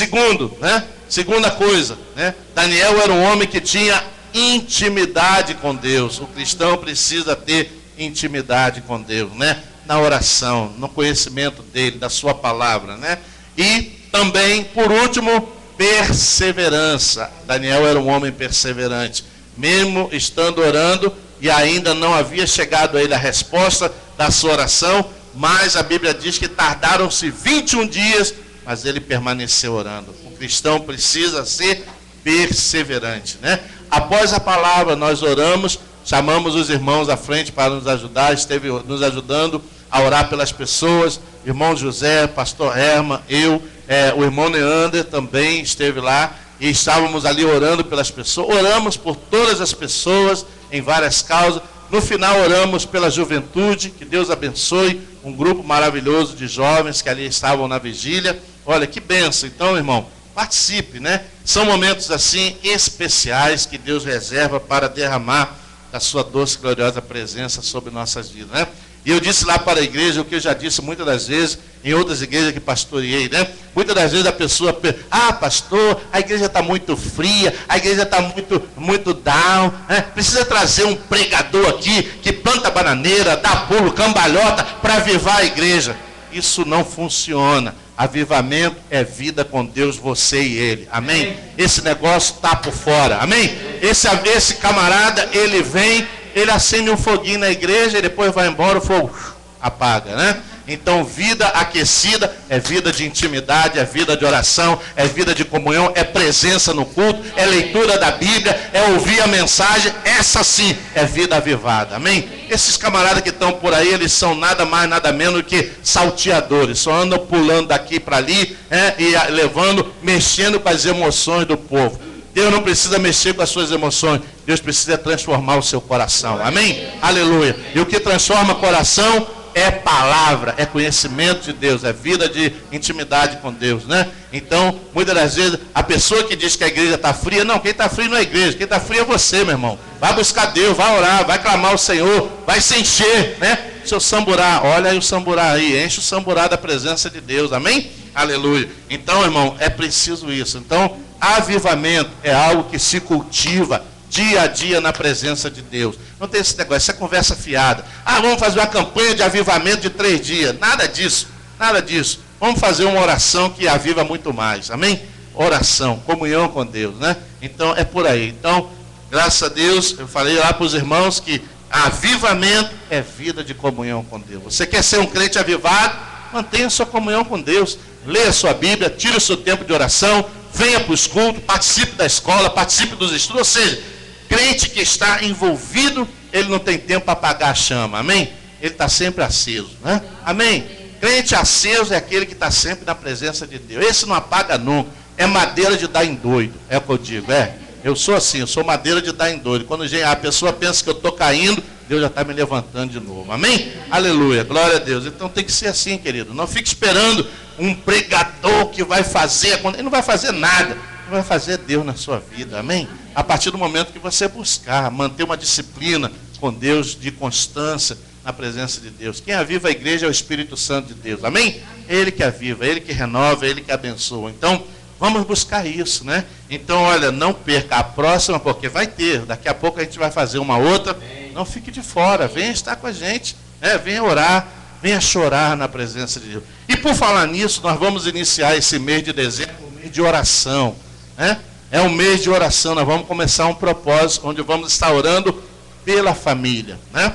Segundo, né? Segunda coisa, né? Daniel era um homem que tinha intimidade com Deus. O cristão precisa ter intimidade com Deus, né? Na oração, no conhecimento dele, da sua palavra, né? E também, por último, perseverança. Daniel era um homem perseverante, mesmo estando orando e ainda não havia chegado a ele a resposta da sua oração, mas a Bíblia diz que tardaram-se 21 dias, mas ele permaneceu orando. O cristão precisa ser perseverante, né? Após a palavra, nós oramos, chamamos os irmãos à frente para nos ajudar, esteve nos ajudando a orar pelas pessoas, irmão José, pastor Herman, eu, o irmão Neander também esteve lá, e estávamos ali orando pelas pessoas, oramos por todas as pessoas, em várias causas. No final oramos pela juventude, que Deus abençoe, um grupo maravilhoso de jovens que ali estavam na vigília. Olha, que bênção. Então, irmão, participe, né? São momentos assim especiais que Deus reserva para derramar a sua doce e gloriosa presença sobre nossas vidas, né? E eu disse lá para a igreja o que eu já disse muitas das vezes em outras igrejas que pastoreei, né? Muitas das vezes a pessoa pensa, pastor, a igreja está muito fria, a igreja está muito down, né? Precisa trazer um pregador aqui que planta bananeira, dá pulo, cambalhota para avivar a igreja. Isso não funciona. Avivamento é vida com Deus, você e ele, amém? Esse negócio está por fora, amém? Esse camarada, ele vem, ele acende um foguinho na igreja e depois vai embora, o fogo apaga, né? Então, vida aquecida é vida de intimidade, é vida de oração, é vida de comunhão, é presença no culto, é leitura da Bíblia, é ouvir a mensagem. Essa sim é vida avivada, amém? Esses camaradas que estão por aí, eles são nada mais, nada menos que salteadores, só andam pulando daqui para ali, e levando, mexendo com as emoções do povo. Deus não precisa mexer com as suas emoções, Deus precisa transformar o seu coração, amém? Aleluia. E o que transforma o coração é palavra, é conhecimento de Deus, é vida de intimidade com Deus, né? Então, muitas das vezes, a pessoa que diz que a igreja está fria, não, quem está frio não é a igreja, quem está frio é você, meu irmão. Vai buscar Deus, vai orar, vai clamar ao Senhor, vai se encher, né? Seu samburá, olha aí o samburá aí, enche o samburá da presença de Deus, amém? Aleluia. Então, irmão, é preciso isso. Então, avivamento é algo que se cultiva dia a dia na presença de Deus. Não tem esse negócio, essa conversa fiada. Vamos fazer uma campanha de avivamento de 3 dias. Nada disso, nada disso. Vamos fazer uma oração que aviva muito mais. Amém? Oração, comunhão com Deus, né? Então, é por aí. Então, graças a Deus, eu falei lá para os irmãos que avivamento é vida de comunhão com Deus. Você quer ser um crente avivado? Mantenha sua comunhão com Deus. Leia a sua Bíblia, tire o seu tempo de oração, venha para os cultos, participe da escola, participe dos estudos. Ou seja, crente que está envolvido, ele não tem tempo para apagar a chama, amém? Ele está sempre aceso, né? Amém? Crente aceso é aquele que está sempre na presença de Deus. Esse não apaga nunca, é madeira de dar em doido, é o que eu digo, eu sou assim, eu sou madeira de dar em doido. Quando a pessoa pensa que eu estou caindo, Deus já está me levantando de novo, amém? Aleluia, glória a Deus. Então tem que ser assim, querido, não fique esperando um pregador que vai fazer, ele não vai fazer nada, vai fazer Deus na sua vida, amém? A partir do momento que você buscar, manter uma disciplina com Deus, de constância na presença de Deus. Quem aviva a igreja é o Espírito Santo de Deus, amém? Ele que aviva, ele que renova, ele que abençoa. Então, vamos buscar isso, né? Então, olha, não perca a próxima, porque vai ter, daqui a pouco a gente vai fazer uma outra. Não fique de fora, venha estar com a gente, né? Venha orar, venha chorar na presença de Deus. E por falar nisso, nós vamos iniciar esse mês de dezembro, um mês de oração, né? É um mês de oração, nós vamos começar um propósito, onde vamos estar orando pela família, né?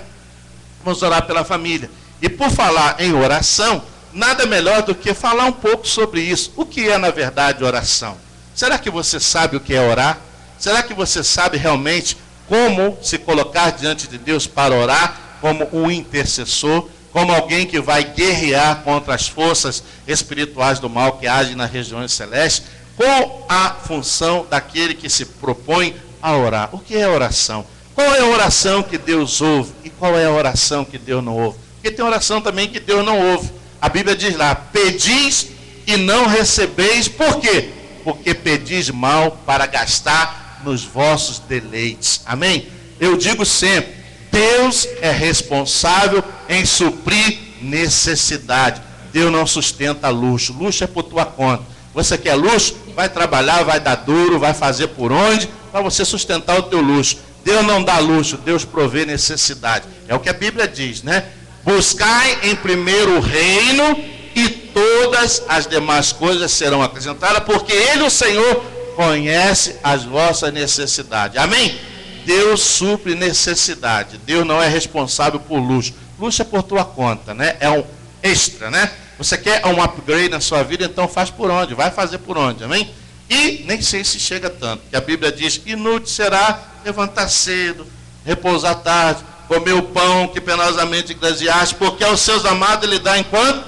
Vamos orar pela família. E por falar em oração, nada melhor do que falar um pouco sobre isso. O que é, na verdade, oração? Será que você sabe o que é orar? Será que você sabe realmente como se colocar diante de Deus para orar, como um intercessor, como alguém que vai guerrear contra as forças espirituais do mal que agem nas regiões celestes? Qual a função daquele que se propõe a orar? O que é oração? Qual é a oração que Deus ouve? E qual é a oração que Deus não ouve? Porque tem oração também que Deus não ouve. A Bíblia diz lá, pedis e não recebeis. Por quê? Porque pedis mal para gastar nos vossos deleites. Amém? Eu digo sempre, Deus é responsável em suprir necessidade. Deus não sustenta luxo. Luxo é por tua conta. Você quer luxo? Vai trabalhar, vai dar duro, vai fazer por onde, para você sustentar o teu luxo. Deus não dá luxo, Deus provê necessidade. É o que a Bíblia diz, né? Buscai em primeiro o reino e todas as demais coisas serão acrescentadas, porque Ele, o Senhor, conhece as vossas necessidades. Amém? Deus supre necessidade. Deus não é responsável por luxo. Luxo é por tua conta, né? É um extra, né? Você quer um upgrade na sua vida, então faz por onde? Vai fazer por onde, amém? E nem sei se chega tanto, que a Bíblia diz, inútil será levantar cedo, repousar tarde, comer o pão que penosamente Eclesiastes, porque aos seus amados Ele dá enquanto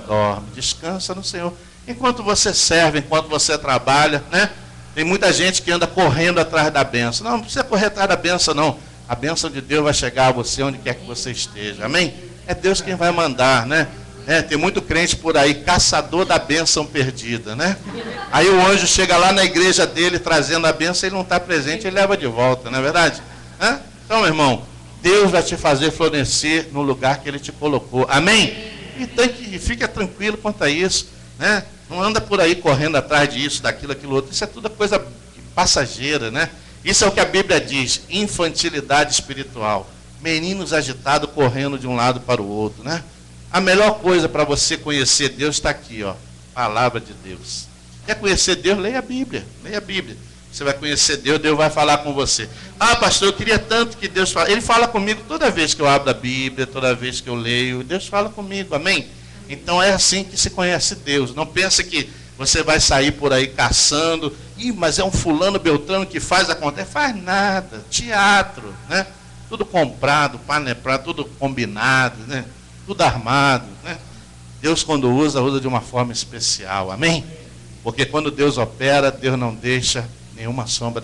dorme. Descansa no Senhor. Enquanto você serve, enquanto você trabalha, né? Tem muita gente que anda correndo atrás da bênção. Não precisa correr atrás da bênção, não. A bênção de Deus vai chegar a você onde quer que você esteja. Amém? É Deus quem vai mandar, né? Tem muito crente por aí, caçador da bênção perdida, né? Aí o anjo chega lá na igreja dele, trazendo a bênção, ele não está presente, ele leva de volta, não é verdade? Então, meu irmão, Deus vai te fazer florescer no lugar que Ele te colocou. Amém? E fica tranquilo quanto a isso, né? Não anda por aí correndo atrás disso, daquilo, aquilo outro. Isso é tudo coisa passageira, né? Isso é o que a Bíblia diz, infantilidade espiritual. Meninos agitados correndo de um lado para o outro, né? A melhor coisa para você conhecer Deus está aqui, ó. Palavra de Deus. Quer conhecer Deus? Leia a Bíblia. Leia a Bíblia. Você vai conhecer Deus, Deus vai falar com você. Ah, pastor, eu queria tanto que Deus fale. Ele fala comigo toda vez que eu abro a Bíblia, toda vez que eu leio. Deus fala comigo, amém? Então é assim que se conhece Deus. Não pense que você vai sair por aí caçando. Ih, mas é um fulano beltrano que faz acontecer. Faz nada. Teatro, né? Tudo comprado, paneprado, tudo combinado, né? Tudo armado, né? Deus quando usa de uma forma especial, amém? Porque quando Deus opera, Deus não deixa nenhuma sombra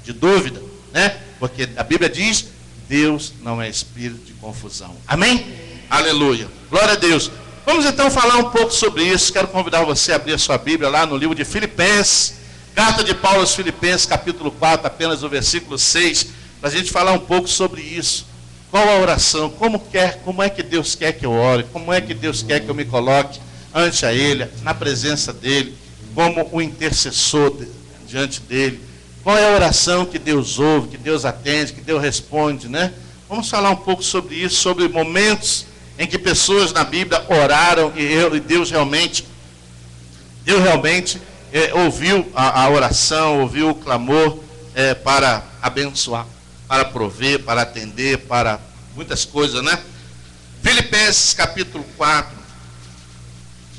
de dúvida, né? Porque a Bíblia diz, Deus não é espírito de confusão, amém? Aleluia, glória a Deus. Vamos então falar um pouco sobre isso. Quero convidar você a abrir a sua Bíblia lá no livro de Filipenses, carta de Paulo aos Filipenses, capítulo 4, apenas o versículo 6, para a gente falar um pouco sobre isso. Qual a oração? Como é que Deus quer que eu ore? Como é que Deus quer que eu me coloque ante a Ele, na presença dEle, como o intercessor diante dEle? Qual é a oração que Deus ouve, que Deus atende, que Deus responde, né? Vamos falar um pouco sobre isso, sobre momentos em que pessoas na Bíblia oraram e Deus realmente ouviu a oração, ouviu o clamor para abençoar, para prover, para atender, para muitas coisas, né? Filipenses capítulo 4,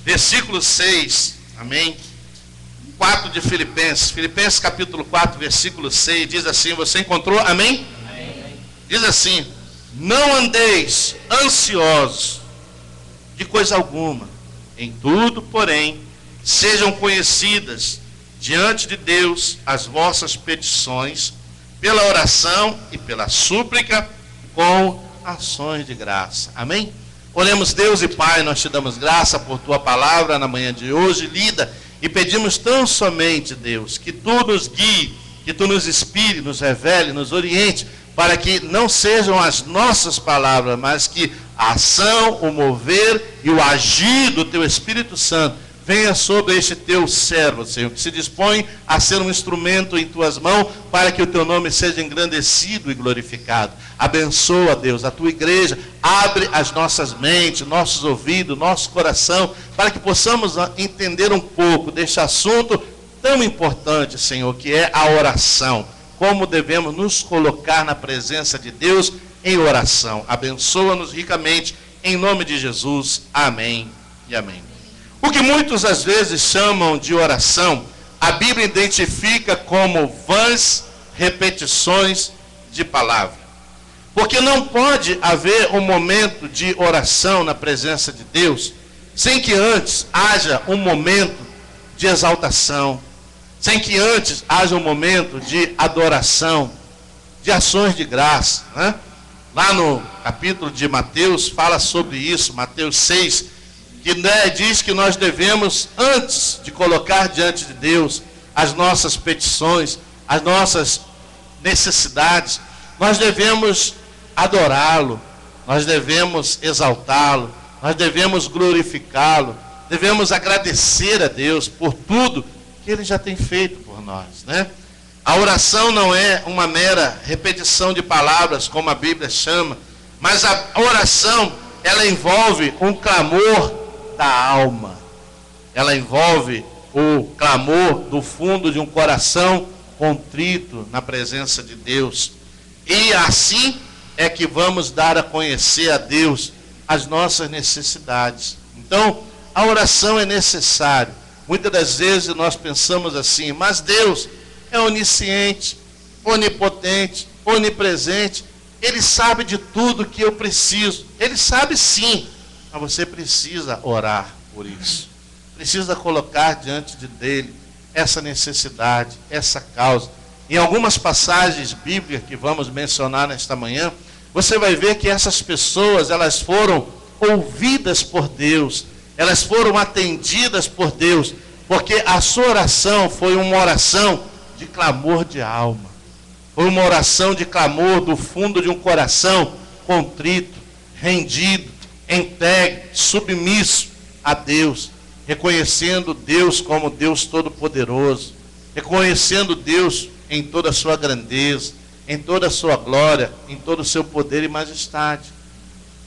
versículo 6, amém? 4 de Filipenses, Filipenses capítulo 4, versículo 6, diz assim, você encontrou, amém? Amém. Diz assim, não andeis ansiosos de coisa alguma, em tudo, porém, sejam conhecidas diante de Deus as vossas petições, pela oração e pela súplica, com ações de graça. Amém? Oremos, Deus e Pai, nós te damos graça por tua palavra na manhã de hoje, lida, e pedimos tão somente, Deus, que tu nos guie, que tu nos inspire, nos revele, nos oriente, para que não sejam as nossas palavras, mas que a ação, o mover e o agir do teu Espírito Santo venha sobre este teu servo, Senhor, que se dispõe a ser um instrumento em tuas mãos, para que o teu nome seja engrandecido e glorificado. Abençoa, Deus, a tua igreja, abre as nossas mentes, nossos ouvidos, nosso coração, para que possamos entender um pouco deste assunto tão importante, Senhor, que é a oração. Como devemos nos colocar na presença de Deus em oração. Abençoa-nos ricamente, em nome de Jesus. Amém e amém. O que muitos às vezes chamam de oração, a Bíblia identifica como vãs repetições de palavra. Porque não pode haver um momento de oração na presença de Deus, sem que antes haja um momento de exaltação, sem que antes haja um momento de adoração, de ações de graça, né? Lá no capítulo de Mateus, fala sobre isso, Mateus 6, que diz que nós devemos, antes de colocar diante de Deus as nossas petições, as nossas necessidades, nós devemos adorá-lo, nós devemos exaltá-lo, nós devemos glorificá-lo, devemos agradecer a Deus por tudo que Ele já tem feito por nós, né? A oração não é uma mera repetição de palavras, como a Bíblia chama, mas a oração, ela envolve um clamor da alma. Ela envolve o clamor do fundo de um coração contrito na presença de Deus. E assim é que vamos dar a conhecer a Deus as nossas necessidades. Então, a oração é necessária. Muitas das vezes nós pensamos assim, mas Deus é onisciente, onipotente, onipresente. Ele sabe de tudo que eu preciso. Ele sabe sim, mas você precisa orar por isso. Precisa colocar diante dele essa necessidade, essa causa. Em algumas passagens bíblicas que vamos mencionar nesta manhã, você vai ver que essas pessoas, elas foram ouvidas por Deus, elas foram atendidas por Deus, porque a sua oração foi uma oração de clamor de alma. Foi uma oração de clamor do fundo de um coração contrito, rendido, entregue, submisso a Deus, reconhecendo Deus como Deus Todo-Poderoso, reconhecendo Deus em toda a sua grandeza, em toda a sua glória, em todo o seu poder e majestade,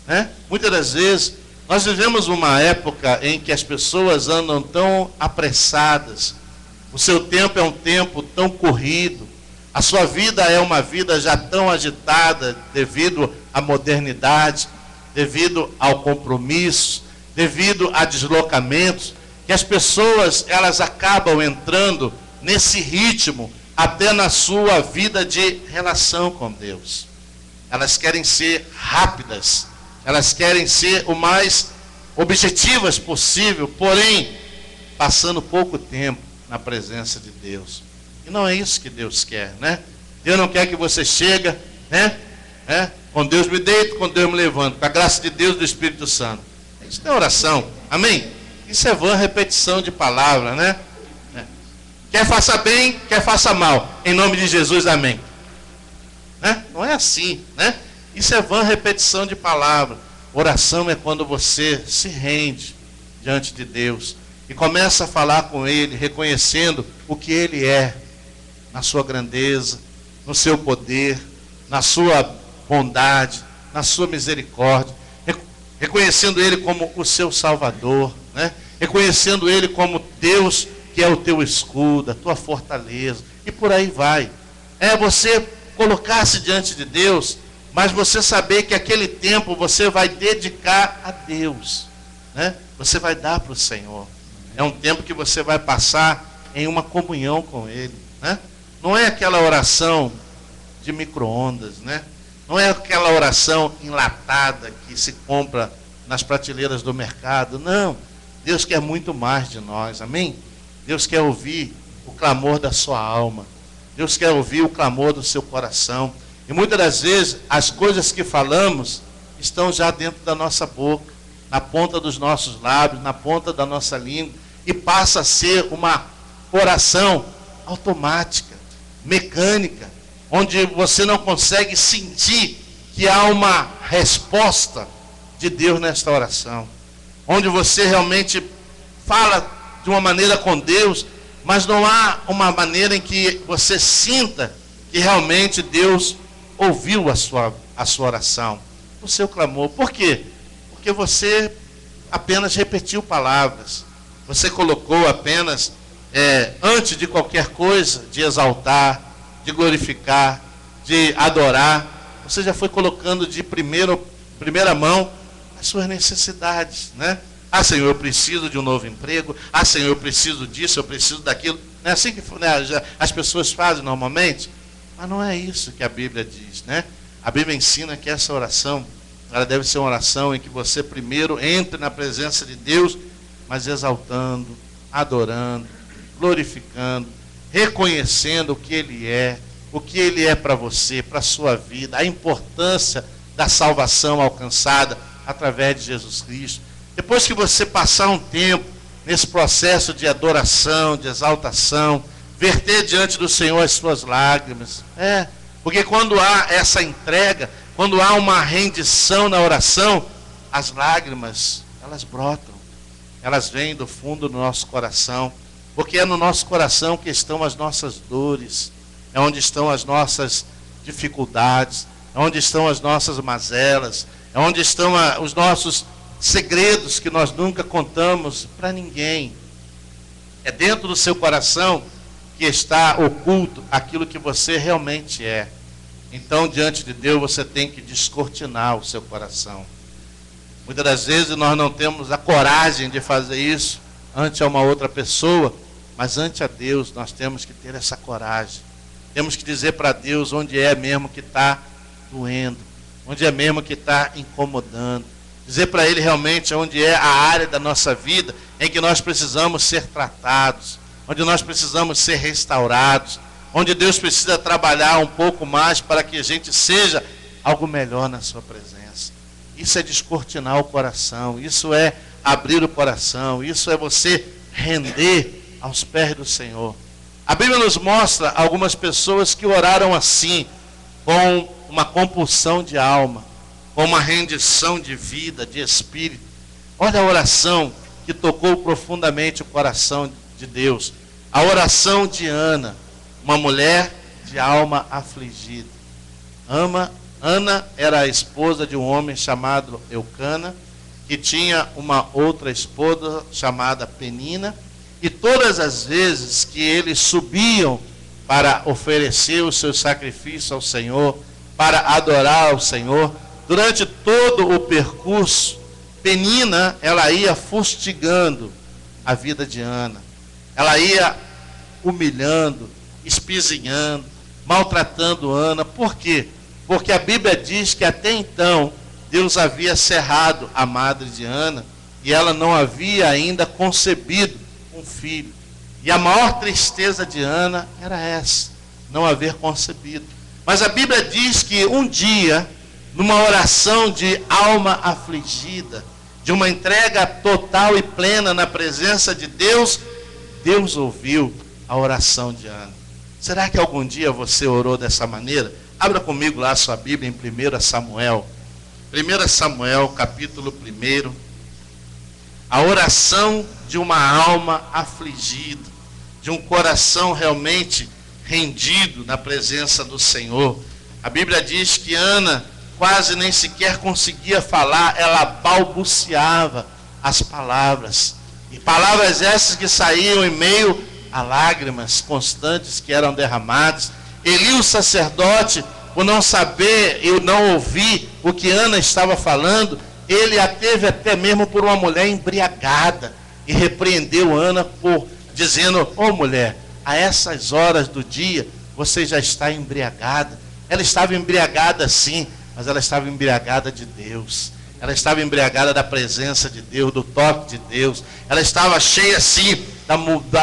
né? Muitas das vezes, nós vivemos uma época em que as pessoas andam tão apressadas, o seu tempo é um tempo tão corrido, a sua vida é uma vida já tão agitada devido à modernidade, devido ao compromisso, devido a deslocamentos, que as pessoas, elas acabam entrando nesse ritmo até na sua vida de relação com Deus. Elas querem ser rápidas, elas querem ser o mais objetivas possível, porém, passando pouco tempo na presença de Deus. E não é isso que Deus quer, né? Deus não quer que você chegue, né? Com Deus me deito, com Deus me levanto, com a graça de Deus e do Espírito Santo. Isso não é oração, amém? Isso é vã repetição de palavra, né? Quer faça bem, quer faça mal, em nome de Jesus, amém. Né? Não é assim, né? Isso é vã repetição de palavra. Oração é quando você se rende diante de Deus e começa a falar com Ele, reconhecendo o que Ele é, na sua grandeza, no seu poder, na sua bondade, na sua misericórdia, reconhecendo Ele como o seu Salvador, né? Reconhecendo Ele como Deus que é o teu escudo, a tua fortaleza, e por aí vai. É você colocar-se diante de Deus, mas você saber que aquele tempo você vai dedicar a Deus, né? Você vai dar para o Senhor. É um tempo que você vai passar em uma comunhão com Ele, né? Não é aquela oração de micro-ondas, né? Não é aquela oração enlatada que se compra nas prateleiras do mercado. Não. Deus quer muito mais de nós, amém? Deus quer ouvir o clamor da sua alma. Deus quer ouvir o clamor do seu coração. E muitas das vezes, as coisas que falamos estão já dentro da nossa boca, na ponta dos nossos lábios, na ponta da nossa língua, e passa a ser uma oração automática, mecânica, onde você não consegue sentir que há uma resposta de Deus nesta oração, onde você realmente fala de uma maneira com Deus, mas não há uma maneira em que você sinta que realmente Deus ouviu a sua oração, o seu clamor. Por quê? Porque você apenas repetiu palavras, você colocou apenas, antes de qualquer coisa, de exaltar, de glorificar, de adorar, você já foi colocando de primeira mão as suas necessidades, né? Ah, Senhor, eu preciso de um novo emprego. Ah, Senhor, eu preciso disso, eu preciso daquilo. Não é assim que, né, as pessoas fazem normalmente? Mas não é isso que a Bíblia diz, né? A Bíblia ensina que essa oração, ela deve ser uma oração em que você primeiro entre na presença de Deus, mas exaltando, adorando, glorificando, reconhecendo o que Ele é para você, para a sua vida, a importância da salvação alcançada através de Jesus Cristo. Depois que você passar um tempo nesse processo de adoração, de exaltação, verter diante do Senhor as suas lágrimas. Porque quando há essa entrega, quando há uma rendição na oração, as lágrimas, elas brotam. elas vêm do fundo do nosso coração, porque é no nosso coração que estão as nossas dores, é onde estão as nossas dificuldades, é onde estão as nossas mazelas, é onde estão os nossos segredos que nós nunca contamos para ninguém. É dentro do seu coração que está oculto aquilo que você realmente é. Então, diante de Deus, você tem que descortinar o seu coração. Muitas das vezes nós não temos a coragem de fazer isso ante a uma outra pessoa, mas ante a Deus nós temos que ter essa coragem. Temos que dizer para Deus onde é mesmo que está doendo, onde é mesmo que está incomodando. Dizer para Ele realmente onde é a área da nossa vida em que nós precisamos ser tratados, onde nós precisamos ser restaurados, onde Deus precisa trabalhar um pouco mais para que a gente seja algo melhor na sua presença. Isso é descortinar o coração, isso é abrir o coração, isso é você render aos pés do Senhor. A Bíblia nos mostra algumas pessoas que oraram assim, com uma compulsão de alma, com uma rendição de vida, de espírito. Olha a oração que tocou profundamente o coração de Deus. A oração de Ana, uma mulher de alma afligida. Ana era a esposa de um homem chamado Eucana, que tinha uma outra esposa chamada Penina, e todas as vezes que eles subiam para oferecer o seu sacrifício ao Senhor, para adorar ao Senhor, durante todo o percurso, Penina, ela ia fustigando a vida de Ana. Ela ia humilhando, espizinhando, maltratando Ana. Por quê? Porque a Bíblia diz que até então Deus havia cerrado a madre de Ana e ela não havia ainda concebido um filho. E a maior tristeza de Ana era essa, não haver concebido. Mas a Bíblia diz que um dia, numa oração de alma afligida, de uma entrega total e plena na presença de Deus, Deus ouviu a oração de Ana. Será que algum dia você orou dessa maneira? Abra comigo lá a sua Bíblia em 1 Samuel. 1 Samuel, capítulo 1. A oração de uma alma afligida, de um coração realmente rendido na presença do Senhor. A Bíblia diz que Ana quase nem sequer conseguia falar, ela balbuciava as palavras. E palavras essas que saíam em meio a lágrimas constantes que eram derramadas. Eli, o sacerdote, por não saber e não ouvir o que Ana estava falando, ele a teve até mesmo por uma mulher embriagada e repreendeu Ana por dizendo: ô mulher, a essas horas do dia você já está embriagada. Ela estava embriagada sim, mas ela estava embriagada de Deus. Ela estava embriagada da presença de Deus, do toque de Deus. Ela estava cheia sim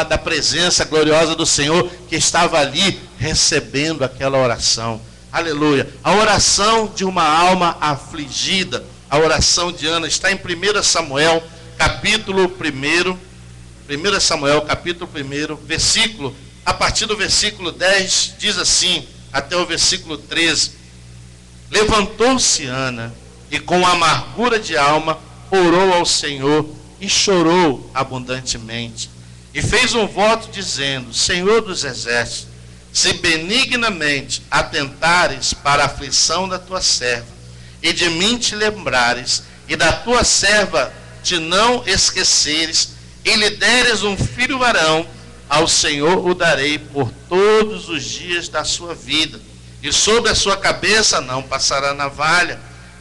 da presença gloriosa do Senhor, que estava ali recebendo aquela oração. Aleluia. A oração de uma alma afligida, a oração de Ana, está em 1 Samuel, capítulo 1. 1 Samuel, capítulo 1, versículo, a partir do versículo 10, diz assim, até o versículo 13. Levantou-se Ana, e com amargura de alma, orou ao Senhor, e chorou abundantemente. E fez um voto dizendo: Senhor dos exércitos, se benignamente atentares para a aflição da tua serva, e de mim te lembrares, e da tua serva te não esqueceres, e lhe deres um filho varão, ao Senhor o darei por todos os dias da sua vida, e sobre a sua cabeça não passará navalha.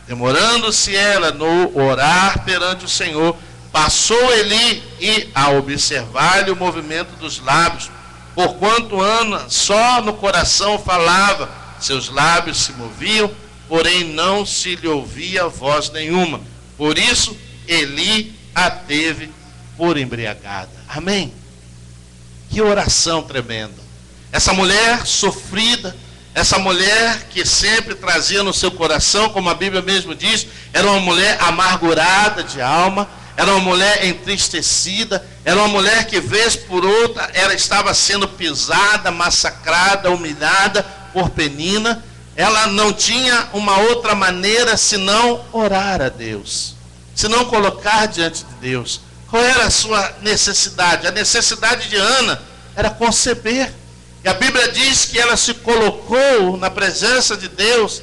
Demorando-se ela no orar perante o Senhor, passou Eli e a observar-lhe o movimento dos lábios, porquanto Ana só no coração falava, seus lábios se moviam, porém não se lhe ouvia voz nenhuma. Por isso Eli a teve por embriagada. Amém? Que oração tremenda. Essa mulher sofrida, essa mulher que sempre trazia no seu coração, como a Bíblia mesmo diz, era uma mulher amargurada de alma, era uma mulher entristecida, era uma mulher que vez por outra ela estava sendo pisada, massacrada, humilhada por Penina. Ela não tinha uma outra maneira senão orar a Deus, senão colocar diante de Deus. Qual era a sua necessidade? A necessidade de Ana era conceber. E a Bíblia diz que ela se colocou na presença de Deus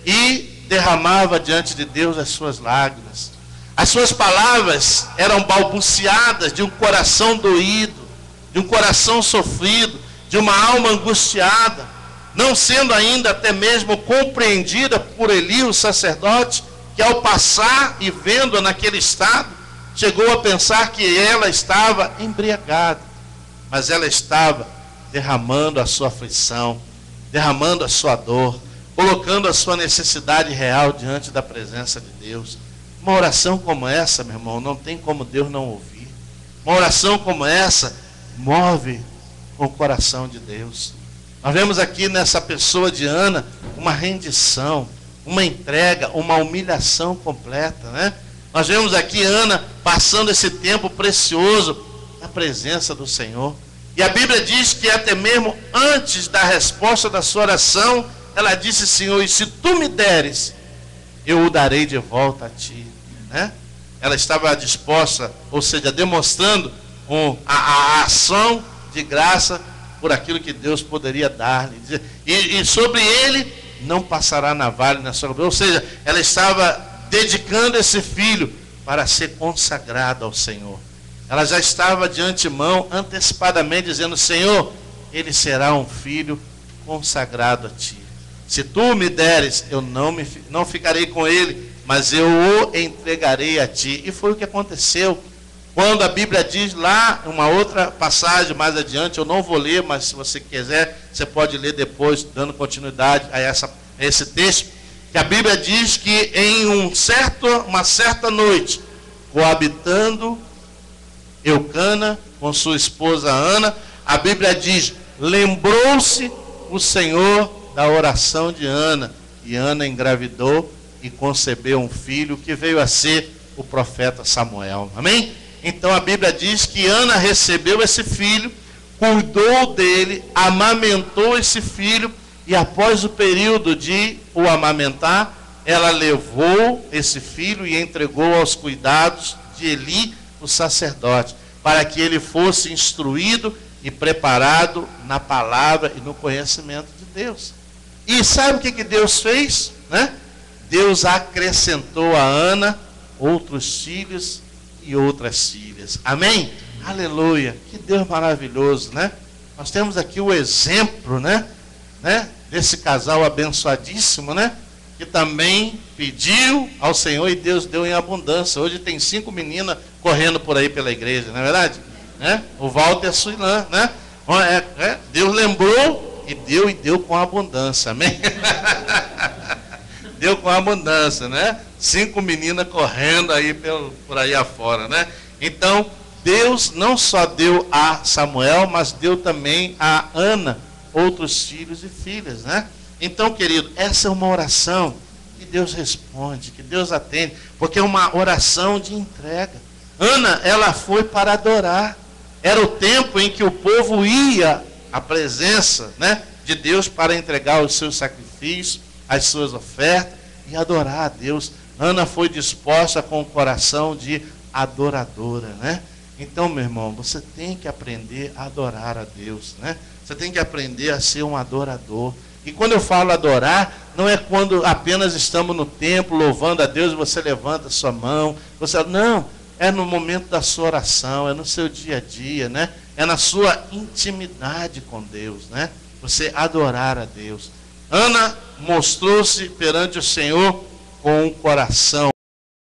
e derramava diante de Deus as suas lágrimas. As suas palavras eram balbuciadas de um coração doído, de um coração sofrido, de uma alma angustiada, não sendo ainda até mesmo compreendida por Eli, o sacerdote, que ao passar e vendo-a naquele estado, chegou a pensar que ela estava embriagada, mas ela estava derramando a sua aflição, derramando a sua dor, colocando a sua necessidade real diante da presença de Deus. Uma oração como essa, meu irmão, não tem como Deus não ouvir. Uma oração como essa move com o coração de Deus. Nós vemos aqui nessa pessoa de Ana uma rendição, uma entrega, uma humilhação completa, né? Nós vemos aqui Ana passando esse tempo precioso na presença do Senhor. E a Bíblia diz que até mesmo antes da resposta da sua oração, ela disse: Senhor, e se tu me deres, eu o darei de volta a ti, né? Ela estava disposta, ou seja, demonstrando a ação de graça por aquilo que Deus poderia dar-lhe. E sobre ele não passará navalha na sua cabeça. Ou seja, ela estava dedicando esse filho para ser consagrado ao Senhor. Ela já estava de antemão, antecipadamente, dizendo: Senhor, ele será um filho consagrado a ti. Se tu me deres, eu não ficarei com ele, mas eu o entregarei a ti. E foi o que aconteceu. Quando a Bíblia diz lá, uma outra passagem mais adiante, eu não vou ler, mas se você quiser, você pode ler depois, dando continuidade a esse texto, que a Bíblia diz que em uma certa noite, coabitando Eucana com sua esposa Ana, a Bíblia diz: lembrou-se o Senhor da oração de Ana, e Ana engravidou e concebeu um filho que veio a ser o profeta Samuel. Amém? Então a Bíblia diz que Ana recebeu esse filho, cuidou dele, amamentou esse filho, e após o período de o amamentar, ela levou esse filho e entregou aos cuidados de Eli, o sacerdote, para que ele fosse instruído e preparado na palavra e no conhecimento de Deus. E sabe o que Deus fez, né? Deus acrescentou a Ana outros filhos e outras filhas. Amém? Aleluia. Que Deus maravilhoso, né? Nós temos aqui o exemplo, né? Desse casal abençoadíssimo, né? Que também pediu ao Senhor e Deus deu em abundância. Hoje tem 5 meninas correndo por aí pela igreja, não é verdade? Né? O Walter e a Suilã, né? Deus lembrou e deu com abundância, amém? Deu com abundância, né? 5 meninas correndo aí por aí afora, né? Então, Deus não só deu a Samuel, mas deu também a Ana outros filhos e filhas, né? Então, querido, essa é uma oração que Deus responde, que Deus atende, porque é uma oração de entrega. Ana, ela foi para adorar. Era o tempo em que o povo ia à presença, né, de Deus para entregar os seus sacrifícios, as suas ofertas e adorar a Deus. Ana foi disposta com o coração de adoradora, né? Então, meu irmão, você tem que aprender a adorar a Deus, né? Você tem que aprender a ser um adorador. E quando eu falo adorar, não é quando apenas estamos no templo louvando a Deus e você levanta a sua mão. Não, é no momento da sua oração, é no seu dia a dia, né? É na sua intimidade com Deus, né? Você adorar a Deus. Ana mostrou-se perante o Senhor com um coração